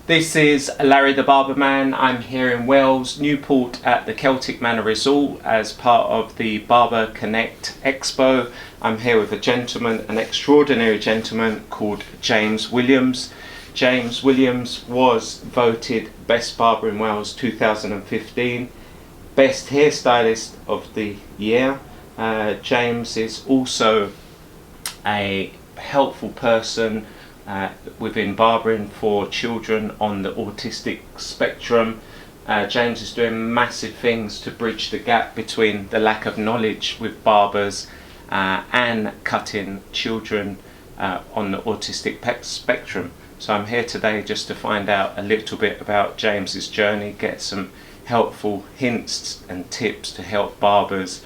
This is Larry the Barber Man. I'm here in Wales, Newport at the Celtic Manor Resort as part of the Barber Connect Expo. I'm here with a gentleman, an extraordinary gentleman called James Williams. James Williams was voted Best Barber in Wales 2015, Best Hairstylist of the Year. James is also a helpful person within barbering for children on the autistic spectrum. James is doing massive things to bridge the gap between the lack of knowledge with barbers and cutting children on the autistic spectrum. So I'm here today just to find out a little bit about James's journey, get some helpful hints and tips to help barbers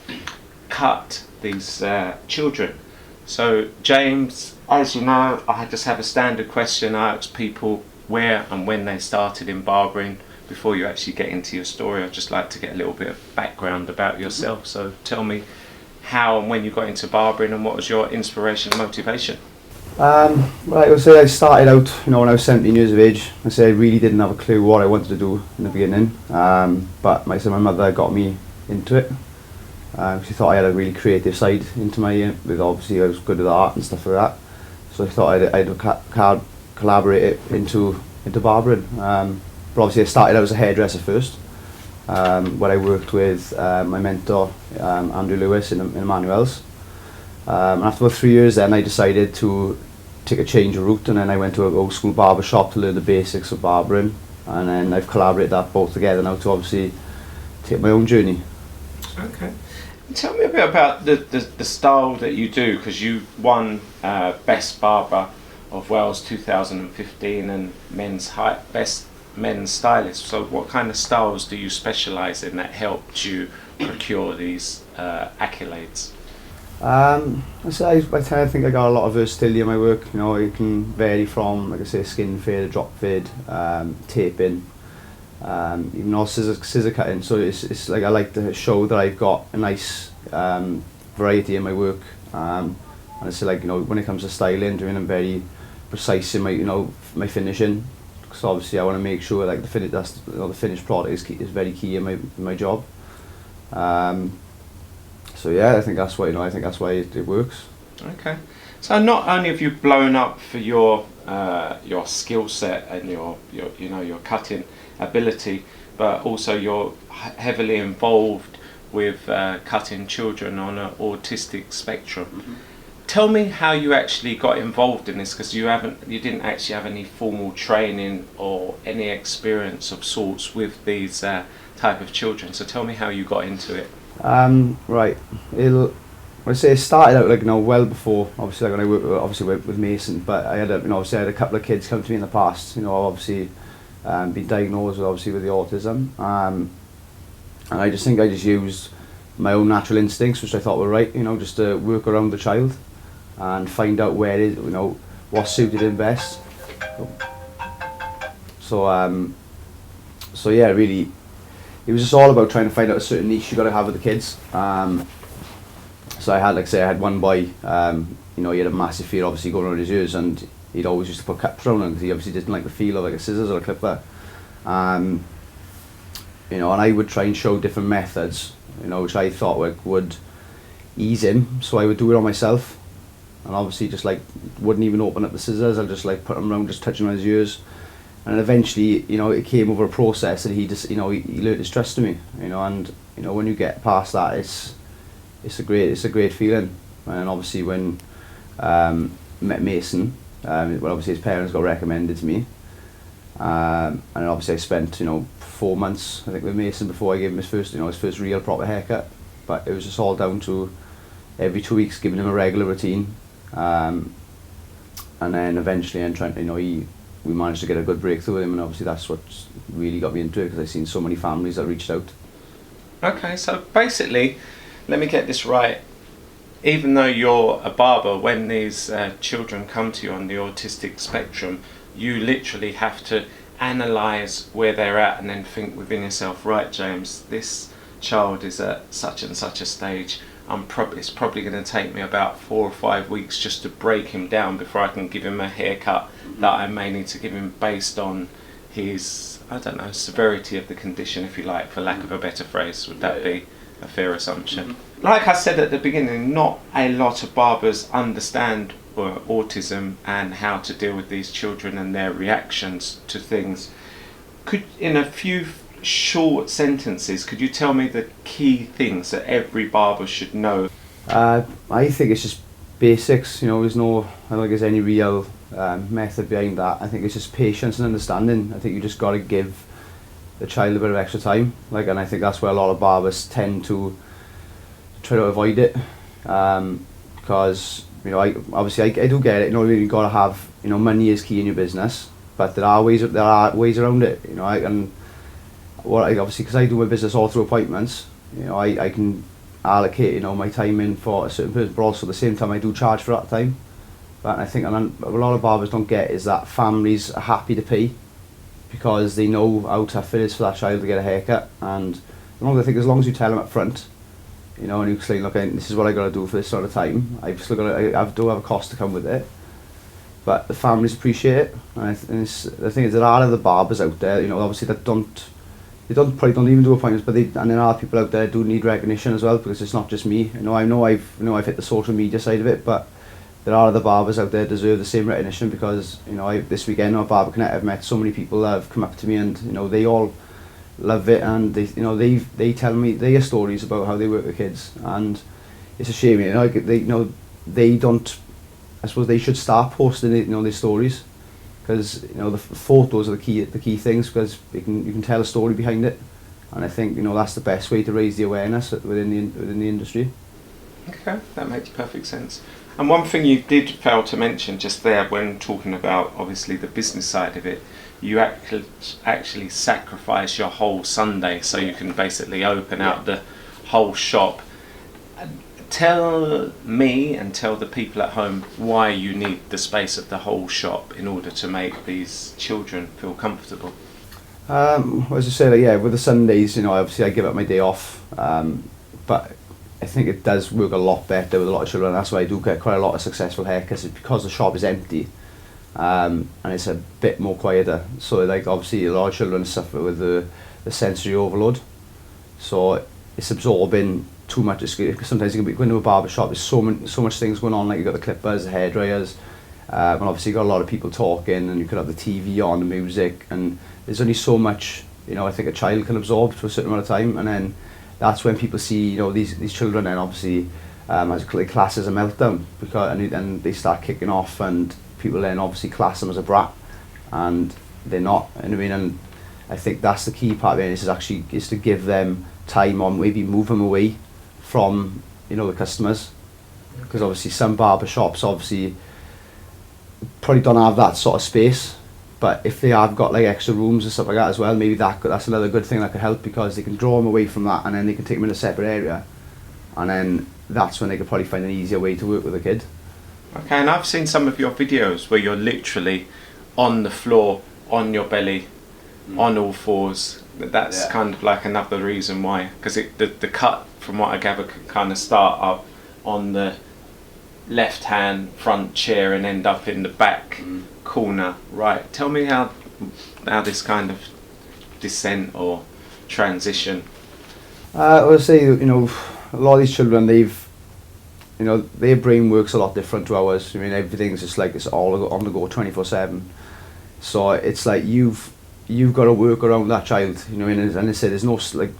cut these children. So James, as you know, I just have a standard question. I ask people where and when they started in barbering. Before you actually get into your story, I'd just like to get a little bit of background about yourself. So tell me how and when you got into barbering and what was your inspiration and motivation? Right, I say I started out, when I was 17 years of age. I say I really didn't have a clue what I wanted to do in the beginning, but my mother got me into it. She thought I had a really creative side into with obviously I was good at art and stuff like that. So I thought I'd collaborate it into barbering. But obviously I started out as a hairdresser first, where I worked with my mentor, Andrew Lewis in Emmanuel's. And after about 3 years then I decided to take a change of route, and then I went to an old school barber shop to learn the basics of barbering, and then I've collaborated that both together now to obviously take my own journey. Okay. Tell me a bit about the style that you do, because you won Best Barber of Wales 2015 and Best Men's Stylist. So what kind of styles do you specialise in that helped you procure these accolades? I tend to think I got a lot of versatility in my work. It can vary from, like I say, skin fade, drop fade, taping, even all scissor cutting. So it's like I like to show that I've got a nice variety in my work. And I say, like, when it comes to styling, I'm very precise in my my finishing. Because obviously I want to make sure like the finished product is very key in my job. So yeah, I think that's why it works. Okay, so not only have you blown up for your skill set and your cutting ability, but also you're heavily involved with cutting children on an autistic spectrum. Mm-hmm. Tell me how you actually got involved in this, because you didn't actually have any formal training or any experience of sorts with these type of children. So tell me how you got into it. Right. I say it started out well before, obviously, when I worked with Mason. But I had I had a couple of kids come to me in the past. Obviously, been diagnosed with the autism. And I just used my own natural instincts, which I thought were right. Just to work around the child and find out where it is, what suited him best. So yeah, really. It was just all about trying to find out a certain niche you got to have with the kids. So I had one boy. He had a massive fear, obviously, going around his ears, and he'd always used to put cups around him because he obviously didn't like the feel of like a scissors or a clipper. And I would try and show different methods, which I thought would ease him. So I would do it on myself, and obviously just wouldn't even open up the scissors. I'd just put them around, just touching on his ears. And eventually, it came over a process, and he just, he learned his trust in me, and when you get past that, it's a great feeling. And obviously, when met Mason, obviously his parents got recommended to me, and obviously I spent 4 months I think with Mason before I gave him his first real proper haircut. But it was just all down to every 2 weeks giving him a regular routine, and then eventually, and trying we managed to get a good breakthrough with him, and obviously that's what really got me into it, because I've seen so many families that reached out. Okay, so basically, let me get this right. Even though you're a barber, when these children come to you on the autistic spectrum, you literally have to analyse where they're at and then think within yourself, right, James, this child is at such and such a stage. It's probably going to take me about 4 or 5 weeks just to break him down before I can give him a haircut that I may need to give him based on his, I don't know, severity of the condition, if you like, for lack of a better phrase. Would that be a fair assumption? Like I said at the beginning, not a lot of barbers understand autism and how to deal with these children and their reactions to things. Could, in a few short sentences, could you tell me the key things that every barber should know? I think it's just basics, you know, I don't think there's any real method behind that. I think it's just patience and understanding. I think you just got to give the child a bit of extra time, and I think that's where a lot of barbers tend to try to avoid it, because, you know, I do get it, you know, you got to have, you know, money is key in your business, but there are ways around it, you know. Obviously, because I do my business all through appointments, you know, I can allocate, you know, my time in for a certain person, but also at the same time I do charge for that time. But I think a lot of barbers don't get is that families are happy to pay because they know how tough it is for that child to get a haircut. And as long as you tell them up front, you know, and you explain, look, this is what I got to do for this sort of time. I do have a cost to come with it, but the families appreciate it. And the thing is, there are other barbers out there, you know, obviously that probably don't even do appointments, and there are people out there that do need recognition as well, because it's not just me. I know I've hit the social media side of it, but there are other barbers out there that deserve the same recognition, because, you know, this weekend on Barber Connect I've met so many people that have come up to me, and, you know, they all love it, and they tell me their stories about how they work with kids, and it's a shame, you know, they don't. I suppose they should start posting it, you know, their stories, because, you know, the photos are the key things, because you can tell a story behind it, and I think, you know, that's the best way to raise the awareness within the industry. Okay, that makes perfect sense. And one thing you did fail to mention just there when talking about obviously the business side of it, you actually sacrifice your whole Sunday so you can basically open out the whole shop. Tell me and tell the people at home why you need the space of the whole shop in order to make these children feel comfortable. As I said, with the Sundays, you know, obviously I give up my day off, but I think it does work a lot better with a lot of children. That's why I do get quite a lot of successful haircuts, because the shop is empty, and it's a bit more quieter. So, like, obviously a lot of children suffer with the sensory overload, so it's absorbing too much. Sometimes you can go into a barber shop, there's so much things going on, like you've got the clippers, the hair dryers, and obviously you've got a lot of people talking, and you could have the TV on, the music, and there's only so much, you know, I think a child can absorb for a certain amount of time, and then that's when people see, you know, these children then obviously as class as a meltdown, and they start kicking off, and people then obviously class them as a brat, and they're not. You know what I mean? And I think that's the key part of it, is to give them time, or maybe move them away from, you know, the customers, because obviously some barber shops obviously probably don't have that sort of space. But if they have got like extra rooms and stuff like that as well, maybe that's another good thing that could help, because they can draw them away from that, and then they can take them in a separate area, and then that's when they could probably find an easier way to work with a kid. Okay, and I've seen some of your videos where you're literally on the floor, on your belly, on all fours. That's kind of like another reason why, because the cut, from what I gather, can kind of start up on the left hand front chair and end up in the back corner. Right, tell me how this kind of descent or transition. I would say, you know, a lot of these children, their brain works a lot different to ours. I mean, everything's just like, it's all on the go 24/7. So it's like you've got to work around that child, you know. And I say, there's no, like,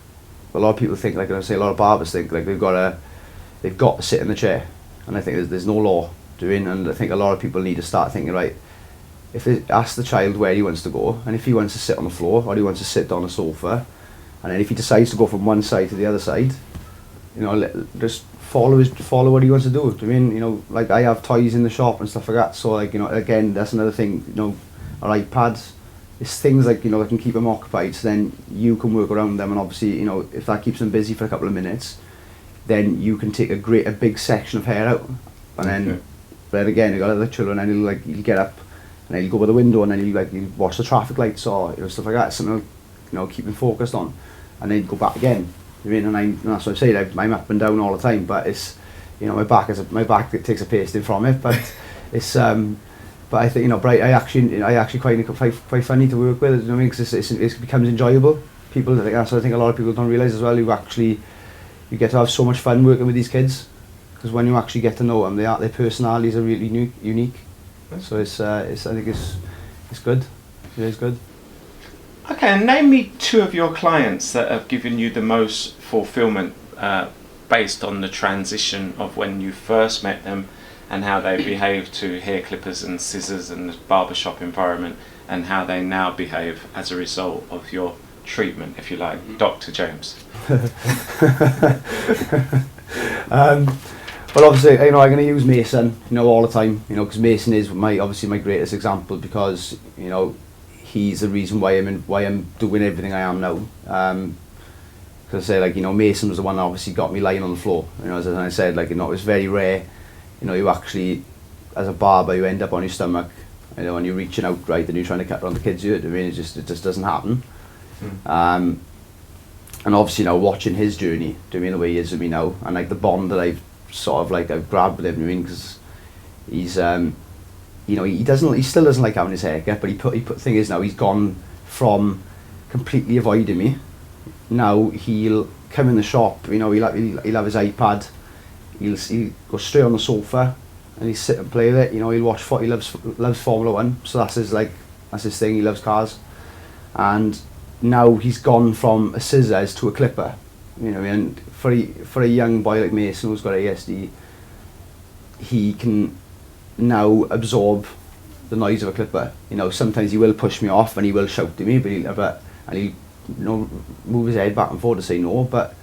a lot of people think, like I say, a lot of barbers think like they've got to sit in the chair, and I think there's no law doing. And I think a lot of people need to start thinking, right, if they ask the child where he wants to go, and if he wants to sit on the floor or he wants to sit on a sofa, and then if he decides to go from one side to the other side, you know, just follow what he wants to do. I mean, you know, like, I have toys in the shop and stuff like that, so, like, you know, again, that's another thing, you know, or iPads, it's things like, you know, that can keep them occupied, so then you can work around them, and obviously, you know, if that keeps them busy for a couple of minutes, then you can take a big section of hair out, and then, but again, you got other children, and he'll get up, and then he'll go by the window, and then he'll watch the traffic lights, or, you know, stuff like that, something, you know, keep him focused on, and then he'll go back again. I mean, and that's what I say, I'm up and down all the time, but it's, you know, my back takes a pasting from it, but it's, but I think, you know, but I actually quite funny to work with, you know what I mean, because it becomes enjoyable. People, that's what I think a lot of people don't realise as well. You get to have so much fun working with these kids, because when you actually get to know them, their personalities are really unique. So I think it's good. It is good. Okay, and name me 2 of your clients that have given you the most fulfillment based on the transition of when you first met them and how they behave to hair clippers and scissors and the barbershop environment, and how they now behave as a result of your treatment, if you like, Dr. James. Well, obviously, you know, I'm going to use Mason, you know, all the time, you know, because Mason is obviously my greatest example, because, you know, he's the reason why I'm doing everything I am now. Because I say, like, you know, Mason was the one that obviously got me lying on the floor. You know, as I said, like, you know, it was very rare. You know, you actually, as a barber, you end up on your stomach, you know, and you're reaching out, right, and you're trying to cut around the kids' ear. I mean, it just doesn't happen. And obviously, you know, watching his journey, do you mean, the way he is with me now, and like the bond that I've grabbed with him, I mean, because he's, you know, he still doesn't like having his haircut, but the thing is now, he's gone from completely avoiding me. Now he'll come in the shop, you know, he'll have his iPad, he'll go straight on the sofa, and he'll sit and play with it. You know, he loves Formula 1, so that's his thing. He loves cars, and now he's gone from a scissors to a clipper. You know, and for a young boy like Mason who's got ASD, he can now absorb the noise of a clipper. You know, sometimes he will push me off and he will shout to me, but he'll you know, move his head back and forth to say no. But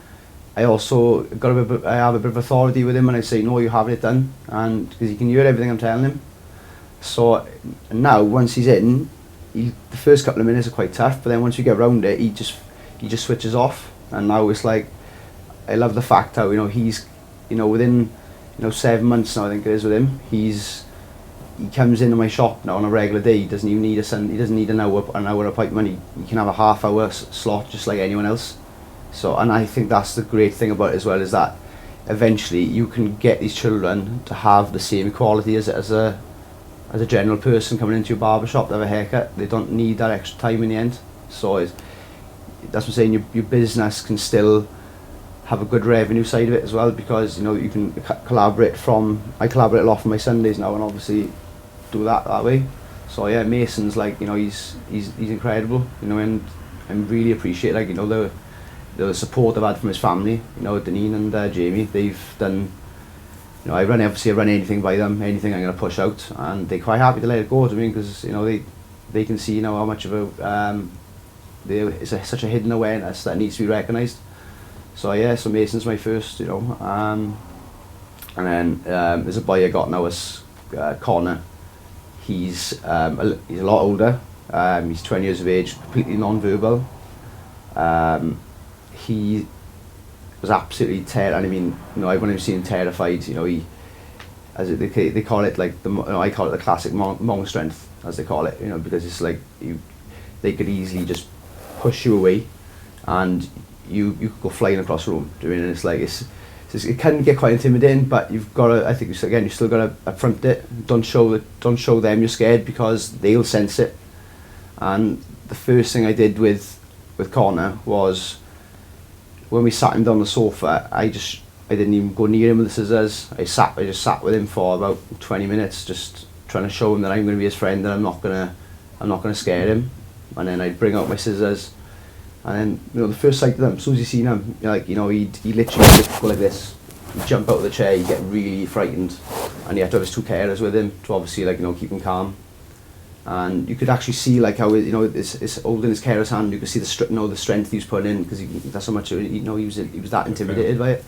I also I have a bit of authority with him when I say no, you having it done, and because he can hear everything I'm telling him. So now once he's in, the first couple of minutes are quite tough, but then once you get around it, he just switches off. And now it's like, I love the fact how, you know, he's, you know, within, you know, 7 months now, I think it is with him, he comes into my shop now on a regular day. He doesn't even need he doesn't need an hour appointment. He can have a half-hour slot just like anyone else. So, and I think that's the great thing about it as well, is that eventually you can get these children to have the same quality as a general person coming into your barbershop to have a haircut. They don't need that extra time in the end. So that's what I'm saying, your business can still have a good revenue side of it as well, because, you know, you can collaborate I collaborate a lot for my Sundays now, and obviously do that way. So yeah, Mason's, like, you know, he's incredible, you know, and I really appreciate, like, you know, the support I've had from his family, you know, Deneen and Jamie. They've done, you know, I run anything by them, anything I'm going to push out, and they're quite happy to let it go to me, because, you know, they can see, you know, how much of a it's such a hidden awareness that needs to be recognised. So yeah, so Mason's my first, you know, and then there's a boy I got now as Connor. He's a lot older. He's 20 years of age, completely non-verbal. He was absolutely terrified. I mean, you know, I've only seen him terrified. You know, they call it, like, I call it the classic Hmong strength, as they call it. You know, because it's like they could easily just push you away, and you could go flying across the room. Do you know what I mean? It's like it can get quite intimidating, but you've got to. I think you still got to affront it. Don't show them you're scared, because they'll sense it. And the first thing I did with Connor was, when we sat him down on the sofa, I didn't even go near him with the scissors. I just sat with him for about 20 minutes, just trying to show him that I'm going to be his friend, and I'm not gonna scare him. And then I'd bring out my scissors, and then, you know, the first sight of them, as soon as you see him, like, you know, he literally just go like this, he'd jump out of the chair, he'd get really frightened, and he had to have his 2 carers with him to obviously, like, you know, keep him calm. And you could actually see, like, how, you know, it's holding his carer's hand, you could see the strength he was putting in, because that's how much, you know, he was that intimidated by it.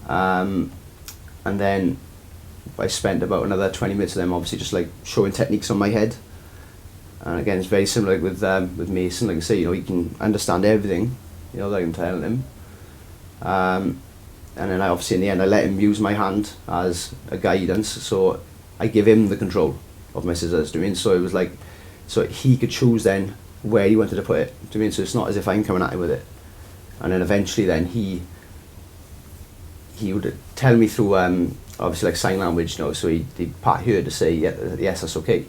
And then I spent about another 20 minutes with them, obviously just, like, showing techniques on my head. And again, it's very similar, like, with Mason. Like I say, you know, he can understand everything, you know, that I'm telling him. And then I obviously, in the end, I let him use my hand as a guidance, so I give him the control of my scissors. Do you mean? So it was like, so he could choose then where he wanted to put it. Do you mean? So it's not as if I'm coming at him with it. And then eventually, then he would tell me through obviously like sign language, you know, so he'd pat her to say, yeah, yes, that's okay.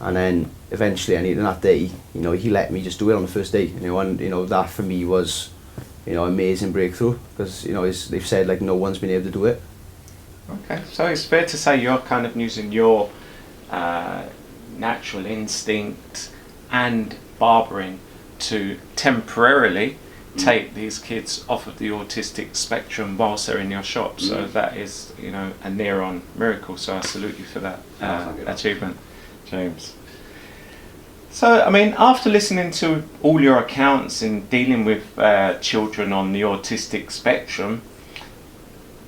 And then eventually, on that day, you know, he let me just do it on the first day, you know, and, you know, that for me was, you know, amazing breakthrough, because, you know, they've said, like, no one's been able to do it. Okay, so it's fair to say you're kind of using your natural instinct and barbering to temporarily take these kids off of the autistic spectrum whilst they're in your shop. So that is, you know, a near-on miracle. So I salute you for that achievement, James. So, I mean, after listening to all your accounts in dealing with children on the autistic spectrum,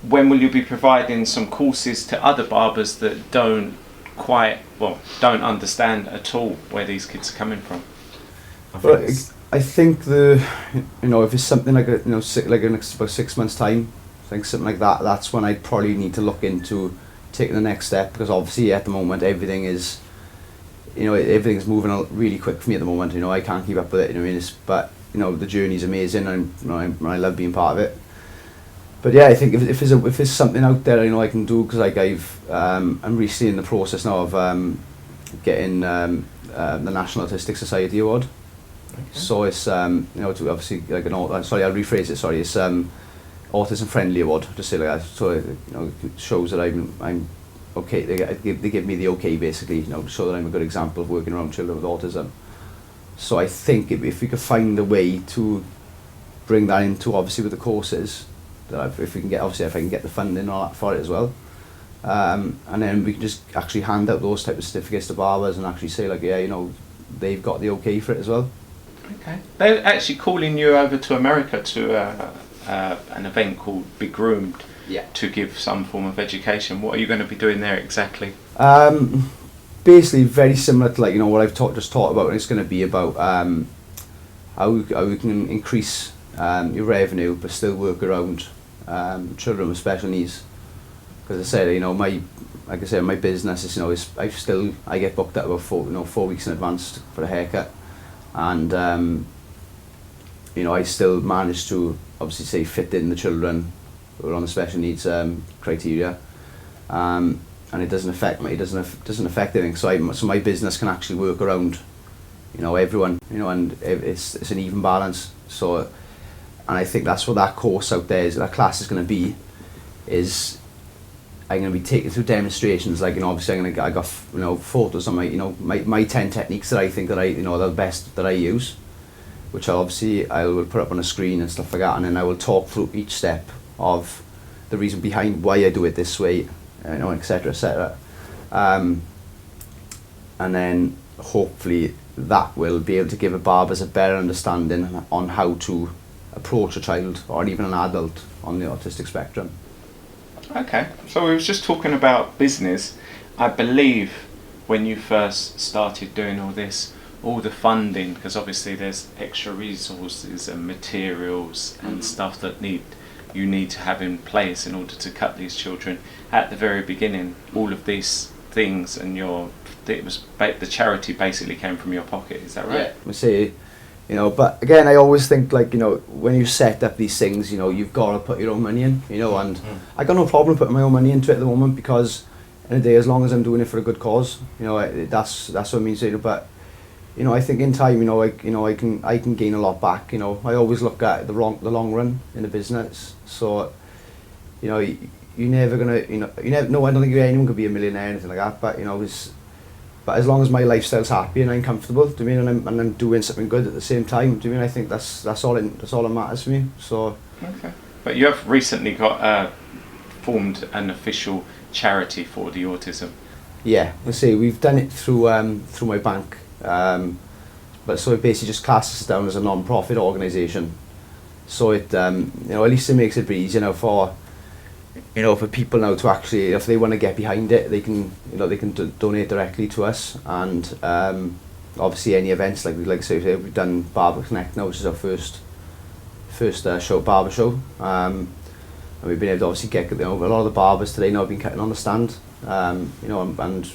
when will you be providing some courses to other barbers that don't understand at all where these kids are coming from? I think you know, if it's something like in about 6 months' time, I think something like that, that's when I'd probably need to look into taking the next step, because obviously at the moment everything's moving really quick for me at the moment. You know, I can't keep up with it. You know, but you know, the journey's amazing, and you know, I love being part of it. But yeah, I think if there's something out there, you know, I can do, because like I'm recently in the process now of getting the National Autistic Society Award. Okay. So it's you know, to obviously like sorry, I'll rephrase it. Sorry, it's Autism Friendly Award, just say like that. So you know, it shows that I'm okay. They give me the okay, basically, you know, to show that I'm a good example of working around children with autism. So I think if we could find a way to bring that into, obviously with the courses, that if we can get, obviously if I can get the funding all that for it as well, and then we can just actually hand out those type of certificates to barbers and actually say like, yeah, you know, they've got the okay for it as well. Okay. They're actually calling you over to America to an event called Be Groomed, to give some form of education. What are you going to be doing there exactly? Basically very similar to, like, you know, what I've just talked about. It's going to be about how we can increase your revenue but still work around children with special needs. Because I said, you know, my business is, you know, I get booked out about 4 weeks in advance for a haircut. And you know, I still manage to obviously say fit in the children who are on the special needs criteria, and it doesn't affect anything. So my business can actually work around, you know, everyone, you know, and it's an even balance. So, and I think that's what that course out there is. That class is going to be, is I'm going to be taking through demonstrations, like, you know, obviously I got, you know, photos on my 10 techniques that I think that you know, are the best that I use, which I will put up on a screen and stuff like that, and then I will talk through each step of the reason behind why I do it this way, you know, etc., etc. And then hopefully that will be able to give a barbers a better understanding on how to approach a child or even an adult on the autistic spectrum. Okay, so we was just talking about business. I believe when you first started doing all this, all the funding, because obviously there's extra resources and materials and stuff that you need to have in place in order to cut these children. At the very beginning, all of these things and the charity basically came from your pocket. Is that right? Yeah, I say, you know, but again, I always think, like, you know, when you set up these things, you know, you've got to put your own money in, you know, and I got no problem putting my own money into it at the moment, because in the day, as long as I'm doing it for a good cause, you know, that's what I mean, you know. But you know, I think in time, you know, I can gain a lot back. You know, I always look at the long run in the business. So, you know, you're never gonna, you know, no, I don't think anyone could be a millionaire or anything like that. But you know, but as long as my lifestyle's happy and I'm comfortable, do you mean, and I'm doing something good at the same time, do you mean? I think that's all that matters for me. So. Okay. But you have recently got formed an official charity for the autism. Yeah, let's say we've done it through my bank, but so it basically just classes us down as a non-profit organisation. So it you know, at least it makes it easy, you know, for people now to actually, if they want to get behind it, they can, you know, they can donate directly to us. And obviously any events, like I say, we've done Barber Connect now, which is our first barber show, and we've been able to obviously get, you know, a lot of the barbers today now have been cutting on the stand, you know, and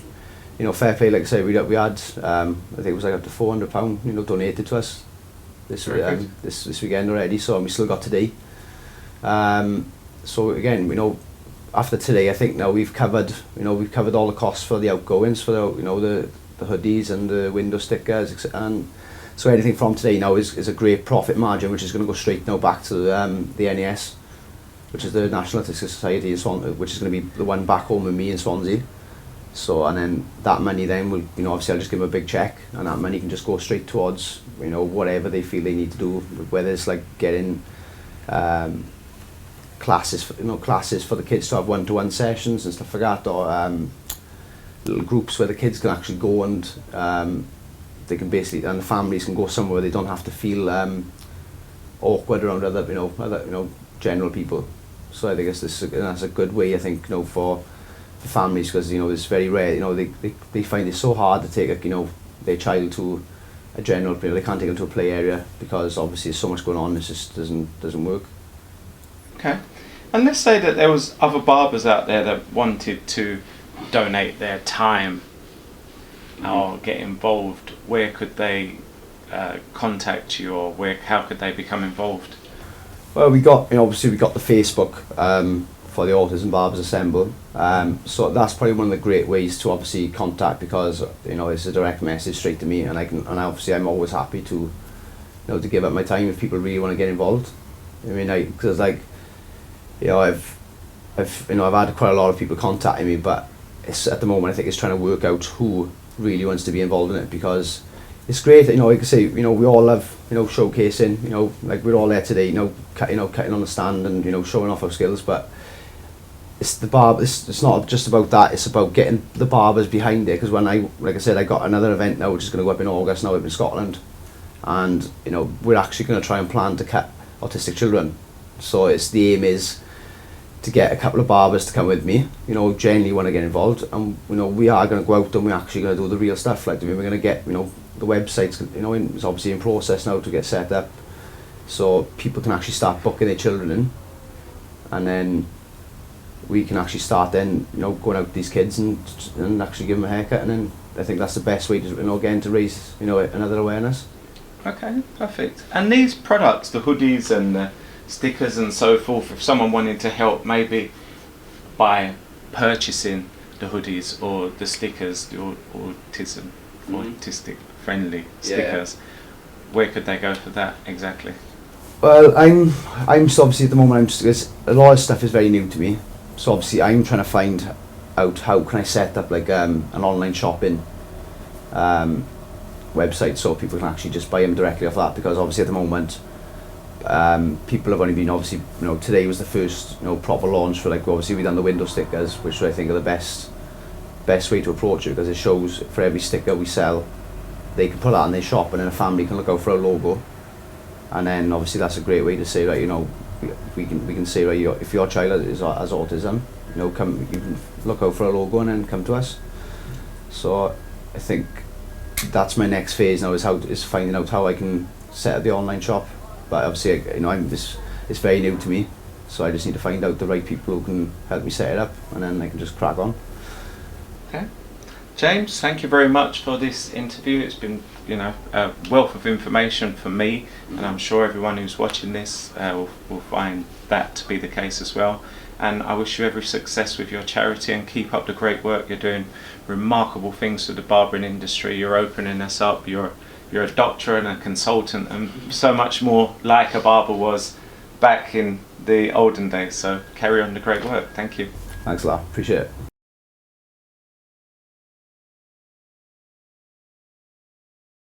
you know, fair play, like I say, we had I think it was like up to £400, you know, donated to us this weekend already. So we still got today. So again, you know, after today, I think now we've covered all the costs for the outgoings, for the hoodies and the window stickers, and so anything from today now is a great profit margin, which is going to go straight now back to the NES, which is the National Autistic Society in Swansea, which is going to be the one back home with me in Swansea. So, and then that money then will, obviously I'll just give them a big check, and that money can just go straight towards, whatever they feel they need to do, whether it's like getting classes for the kids to have one-to-one sessions and stuff like that, or little groups where the kids can actually go and they can basically, and the families can go somewhere where they don't have to feel awkward around other general people. So I think that's a good way, I think, for families, because it's very rare, they find it so hard to take their child to a general, they can't take them to a play area because obviously there's so much going on, it just doesn't work. Okay, and let's say that there was other barbers out there that wanted to donate their time or get involved. Where could they contact you, or how could they become involved? Well, we got obviously we got the Facebook for the Autism Barbers Assemble, so that's probably one of the great ways to obviously contact, because it's a direct message straight to me, and obviously I'm always happy to to give up my time if people really want to get involved. I mean, because I've had quite a lot of people contacting me, but it's at the moment I think it's trying to work out who really wants to be involved in it, because it's great, like I say, we all love, showcasing, like we're all there today, cutting on the stand and, showing off our skills, but it's not just about that, it's about getting the barbers behind it, because like I said, I got another event now which is going to go up in August now up in Scotland, and, we're actually going to try and plan to cut autistic children, so the aim is to get a couple of barbers to come with me, genuinely want to get involved, and we are going to go out and we're actually going to do the real stuff, like we're going to get the website's it's obviously in process now to get set up, so people can actually start booking their children in, and then we can actually start then going out with these kids and actually give them a haircut, and then I think that's the best way to again to raise another awareness. Okay, perfect. And these products, the hoodies and the stickers and so forth, if someone wanted to help maybe by purchasing the hoodies or the stickers, the autistic friendly stickers, where could they go for that exactly? Well, I'm so obviously at the moment a lot of stuff is very new to me, so obviously I'm trying to find out how can I set up like an online shopping website so people can actually just buy them directly off that, because obviously at the moment people have only been obviously today was the first proper launch for, like, obviously we've done the window stickers, which I think are the best way to approach it, because it shows for every sticker we sell they can put that in their shop, and then a family can look out for a logo, and then obviously that's a great way to say, right, we can say, right, if your child has autism, you can look out for a logo and then come to us. So I think that's my next phase now, is finding out how I can set up the online shop. But obviously, it's very new to me, so I just need to find out the right people who can help me set it up, and then I can just crack on. Okay, James, thank you very much for this interview. It's been a wealth of information for me, and I'm sure everyone who's watching this will find that to be the case as well. And I wish you every success with your charity, and keep up the great work. You're doing remarkable things for the barbering industry. You're opening us up. You're a doctor and a consultant, and so much more like a barber was back in the olden days. So carry on the great work. Thank you. Thanks a lot. Appreciate it.